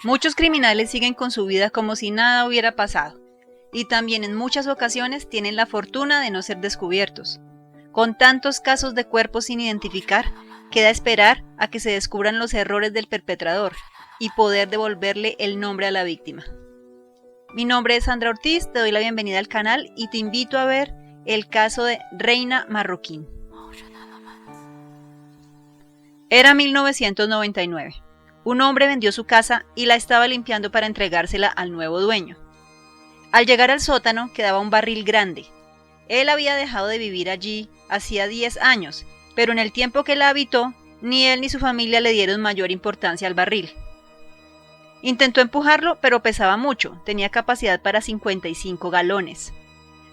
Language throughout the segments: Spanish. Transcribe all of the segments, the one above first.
Muchos criminales siguen con su vida como si nada hubiera pasado, y también en muchas ocasiones tienen la fortuna de no ser descubiertos. Con tantos casos de cuerpos sin identificar, queda esperar a que se descubran los errores del perpetrador y poder devolverle el nombre a la víctima. Mi nombre es Sandra Ortiz, te doy la bienvenida al canal y te invito a ver el caso de Reina Marroquín. Era 1999. Un hombre vendió su casa y la estaba limpiando para entregársela al nuevo dueño. Al llegar al sótano quedaba un barril grande. Él había dejado de vivir allí hacía 10 años, pero en el tiempo que la habitó, ni él ni su familia le dieron mayor importancia al barril. Intentó empujarlo, pero pesaba mucho, tenía capacidad para 55 galones.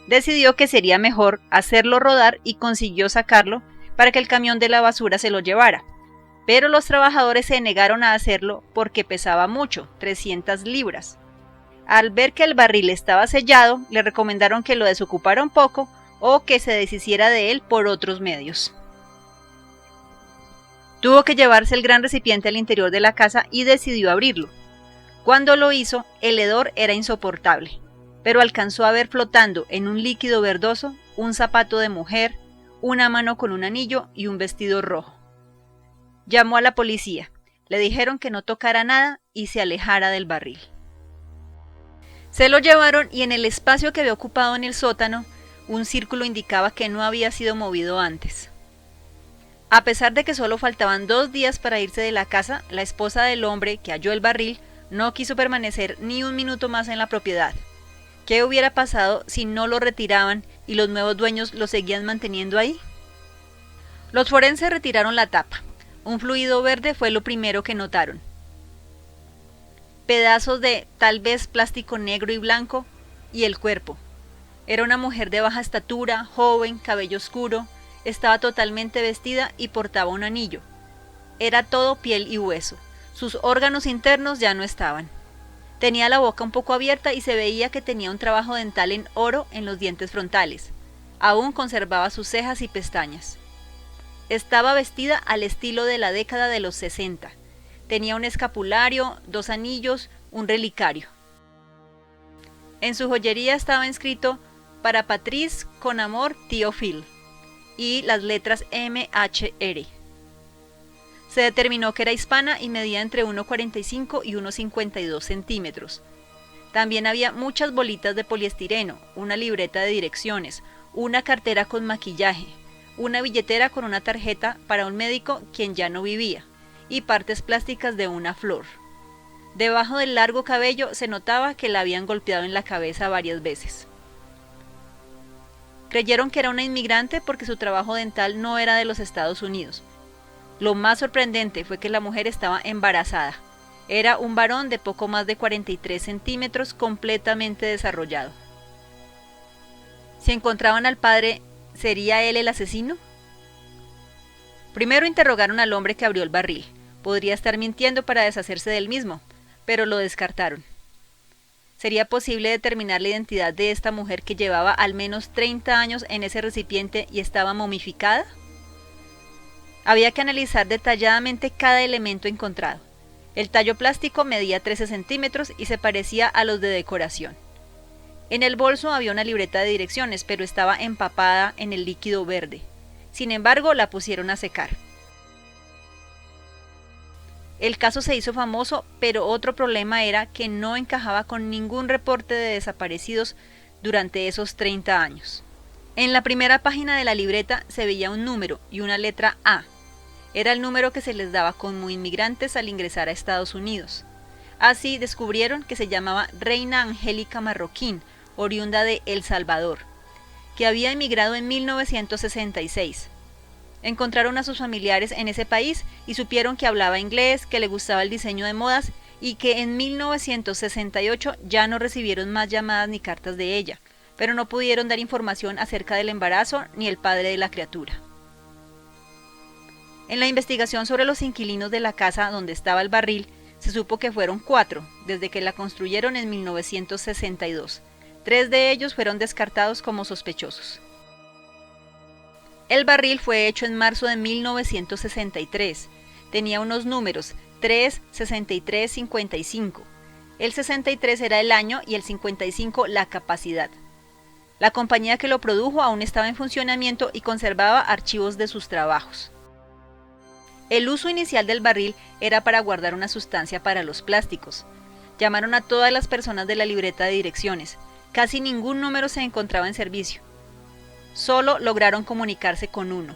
Decidió que sería mejor hacerlo rodar y consiguió sacarlo para que el camión de la basura se lo llevara. Pero los trabajadores se negaron a hacerlo porque pesaba mucho, 300 libras. Al ver que el barril estaba sellado, le recomendaron que lo desocupara un poco o que se deshiciera de él por otros medios. Tuvo que llevarse el gran recipiente al interior de la casa y decidió abrirlo. Cuando lo hizo, el hedor era insoportable, pero alcanzó a ver flotando en un líquido verdoso un zapato de mujer, una mano con un anillo y un vestido rojo. Llamó a la policía, le dijeron que no tocara nada y se alejara del barril. Se lo llevaron y en el espacio que había ocupado en el sótano, un círculo indicaba que no había sido movido antes. A pesar de que solo faltaban 2 días para irse de la casa, la esposa del hombre que halló el barril no quiso permanecer ni un minuto más en la propiedad. ¿Qué hubiera pasado si no lo retiraban y los nuevos dueños lo seguían manteniendo ahí? Los forenses retiraron la tapa. Un fluido verde fue lo primero que notaron. Pedazos de tal vez plástico negro y blanco y el cuerpo. Era una mujer de baja estatura, joven, cabello oscuro, estaba totalmente vestida y portaba un anillo. Era todo piel y hueso. Sus órganos internos ya no estaban. Tenía la boca un poco abierta y se veía que tenía un trabajo dental en oro en los dientes frontales. Aún conservaba sus cejas y pestañas. Estaba vestida al estilo de la década de los 60. Tenía un escapulario, 2 anillos, un relicario. En su joyería estaba inscrito "Para Patrice, con amor, tío Phil", y las letras MHR. Se determinó que era hispana y medía entre 1,45 y 1,52 centímetros. También había muchas bolitas de poliestireno, una libreta de direcciones, una cartera con maquillaje, una billetera con una tarjeta para un médico quien ya no vivía, y partes plásticas de una flor. Debajo del largo cabello se notaba que la habían golpeado en la cabeza varias veces. Creyeron que era una inmigrante porque su trabajo dental no era de los Estados Unidos. Lo más sorprendente fue que la mujer estaba embarazada. Era un varón de poco más de 43 centímetros, completamente desarrollado. Si encontraban al padre, ¿sería él el asesino? Primero interrogaron al hombre que abrió el barril. Podría estar mintiendo para deshacerse del mismo, pero lo descartaron. ¿Sería posible determinar la identidad de esta mujer que llevaba al menos 30 años en ese recipiente y estaba momificada? Había que analizar detalladamente cada elemento encontrado. El tallo plástico medía 13 centímetros y se parecía a los de decoración. En el bolso había una libreta de direcciones, pero estaba empapada en el líquido verde. Sin embargo, la pusieron a secar. El caso se hizo famoso, pero otro problema era que no encajaba con ningún reporte de desaparecidos durante esos 30 años. En la primera página de la libreta se veía un número y una letra A. Era el número que se les daba como inmigrantes al ingresar a Estados Unidos. Así descubrieron que se llamaba Reina Angélica Marroquín, oriunda de El Salvador, que había emigrado en 1966. Encontraron a sus familiares en ese país y supieron que hablaba inglés, que le gustaba el diseño de modas y que en 1968 ya no recibieron más llamadas ni cartas de ella, pero no pudieron dar información acerca del embarazo ni el padre de la criatura. En la investigación sobre los inquilinos de la casa donde estaba el barril, se supo que fueron 4, desde que la construyeron en 1962. 3 de ellos fueron descartados como sospechosos. El barril fue hecho en marzo de 1963. Tenía unos números 3, 63, 55. El 63 era el año y el 55 la capacidad. La compañía que lo produjo aún estaba en funcionamiento y conservaba archivos de sus trabajos. El uso inicial del barril era para guardar una sustancia para los plásticos. Llamaron a todas las personas de la libreta de direcciones. Casi ningún número se encontraba en servicio. Solo lograron comunicarse con uno.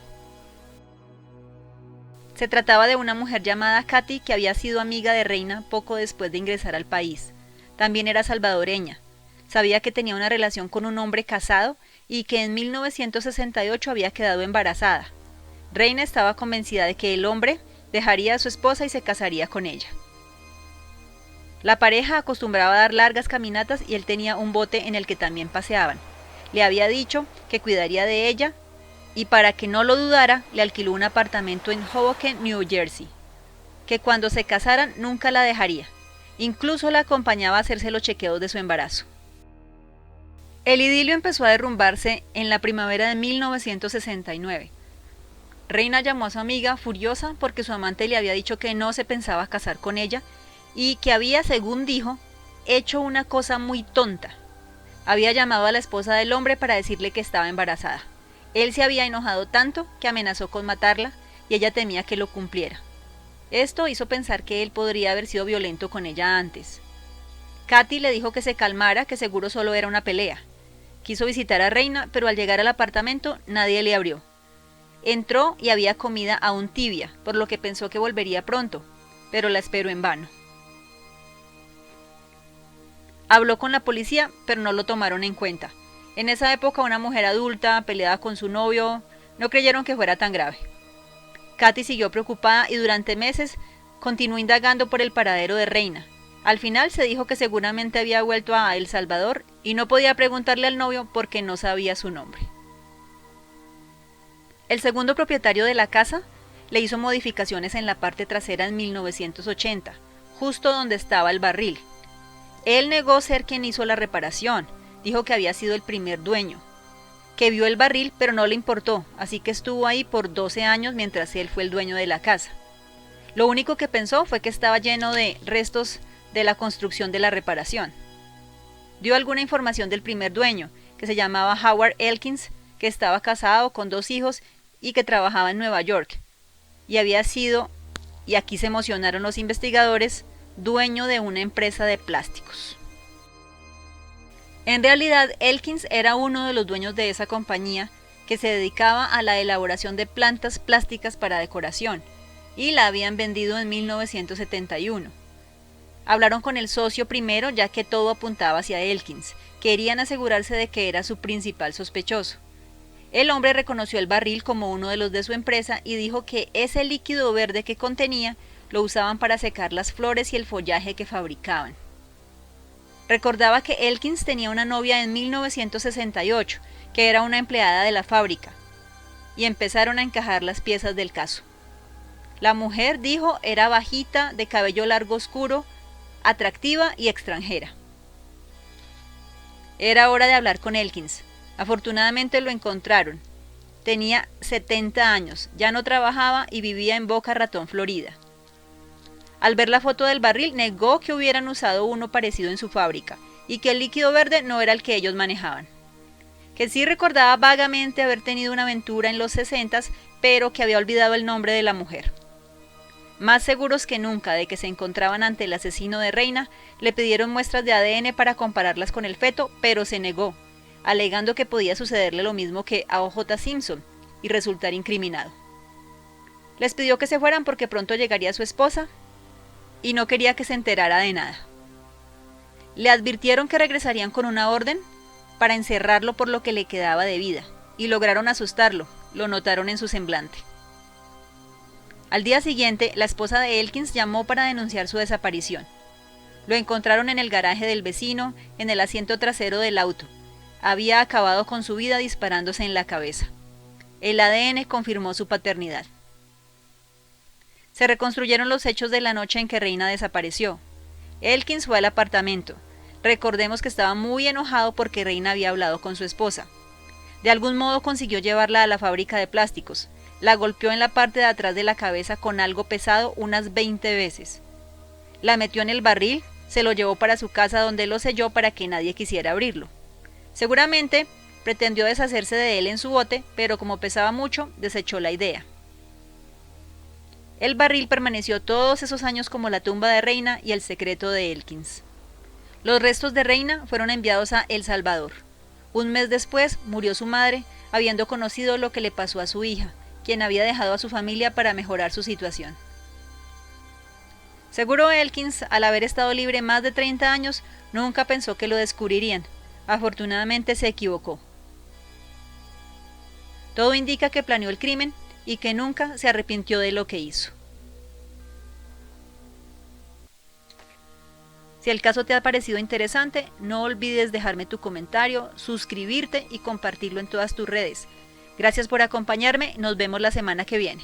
Se trataba de una mujer llamada Katy que había sido amiga de Reina poco después de ingresar al país. También era salvadoreña. Sabía que tenía una relación con un hombre casado y que en 1968 había quedado embarazada. Reina estaba convencida de que el hombre dejaría a su esposa y se casaría con ella. La pareja acostumbraba a dar largas caminatas y él tenía un bote en el que también paseaban. Le había dicho que cuidaría de ella y para que no lo dudara le alquiló un apartamento en Hoboken, New Jersey, que cuando se casaran nunca la dejaría. Incluso la acompañaba a hacerse los chequeos de su embarazo. El idilio empezó a derrumbarse en la primavera de 1969. Reina llamó a su amiga furiosa porque su amante le había dicho que no se pensaba casar con ella y que había, según dijo, hecho una cosa muy tonta. Había llamado a la esposa del hombre para decirle que estaba embarazada. Él se había enojado tanto que amenazó con matarla y ella temía que lo cumpliera. Esto hizo pensar que él podría haber sido violento con ella antes. Katy le dijo que se calmara, que seguro solo era una pelea. Quiso visitar a Reina, pero al llegar al apartamento nadie le abrió. Entró y había comida aún tibia, por lo que pensó que volvería pronto, pero la esperó en vano. Habló con la policía, pero no lo tomaron en cuenta. En esa época una mujer adulta, peleada con su novio, no creyeron que fuera tan grave. Katy siguió preocupada y durante meses continuó indagando por el paradero de Reina. Al final se dijo que seguramente había vuelto a El Salvador y no podía preguntarle al novio porque no sabía su nombre. El segundo propietario de la casa le hizo modificaciones en la parte trasera en 1980, justo donde estaba el barril. Él negó ser quien hizo la reparación, dijo que había sido el primer dueño, que vio el barril pero no le importó, así que estuvo ahí por 12 años mientras él fue el dueño de la casa. Lo único que pensó fue que estaba lleno de restos de la construcción de la reparación. Dio alguna información del primer dueño, que se llamaba Howard Elkins, que estaba casado con 2 hijos y que trabajaba en Nueva York, y había sido, y aquí se emocionaron los investigadores, dueño de una empresa de plásticos. En realidad, Elkins era uno de los dueños de esa compañía que se dedicaba a la elaboración de plantas plásticas para decoración, y la habían vendido en 1971. Hablaron con el socio primero ya que todo apuntaba hacia Elkins. Querían asegurarse de que era su principal sospechoso. El hombre reconoció el barril como uno de los de su empresa y dijo que ese líquido verde que contenía lo usaban para secar las flores y el follaje que fabricaban. Recordaba que Elkins tenía una novia en 1968, que era una empleada de la fábrica, y empezaron a encajar las piezas del caso. La mujer, dijo, era bajita, de cabello largo oscuro, atractiva y extranjera. Era hora de hablar con Elkins. Afortunadamente lo encontraron. Tenía 70 años, ya no trabajaba y vivía en Boca Ratón, Florida. Al ver la foto del barril, negó que hubieran usado uno parecido en su fábrica y que el líquido verde no era el que ellos manejaban. Que sí recordaba vagamente haber tenido una aventura en los 60s, pero que había olvidado el nombre de la mujer. Más seguros que nunca de que se encontraban ante el asesino de Reina, le pidieron muestras de ADN para compararlas con el feto, pero se negó, alegando que podía sucederle lo mismo que a O.J. Simpson y resultar incriminado. Les pidió que se fueran porque pronto llegaría su esposa y no quería que se enterara de nada. Le advirtieron que regresarían con una orden para encerrarlo por lo que le quedaba de vida, y lograron asustarlo, lo notaron en su semblante. Al día siguiente, la esposa de Elkins llamó para denunciar su desaparición. Lo encontraron en el garaje del vecino, en el asiento trasero del auto. Había acabado con su vida disparándose en la cabeza. El ADN confirmó su paternidad. Se reconstruyeron los hechos de la noche en que Reina desapareció. Elkins fue al apartamento. Recordemos que estaba muy enojado porque Reina había hablado con su esposa. De algún modo consiguió llevarla a la fábrica de plásticos. La golpeó en la parte de atrás de la cabeza con algo pesado unas 20 veces. La metió en el barril, se lo llevó para su casa donde lo selló para que nadie quisiera abrirlo. Seguramente pretendió deshacerse de él en su bote, pero como pesaba mucho, desechó la idea. El barril permaneció todos esos años como la tumba de Reina y el secreto de Elkins. Los restos de Reina fueron enviados a El Salvador. Un mes después murió su madre, habiendo conocido lo que le pasó a su hija, quien había dejado a su familia para mejorar su situación. Seguro Elkins, al haber estado libre más de 30 años, nunca pensó que lo descubrirían. Afortunadamente se equivocó. Todo indica que planeó el crimen y que nunca se arrepintió de lo que hizo. Si el caso te ha parecido interesante, no olvides dejarme tu comentario, suscribirte y compartirlo en todas tus redes. Gracias por acompañarme, nos vemos la semana que viene.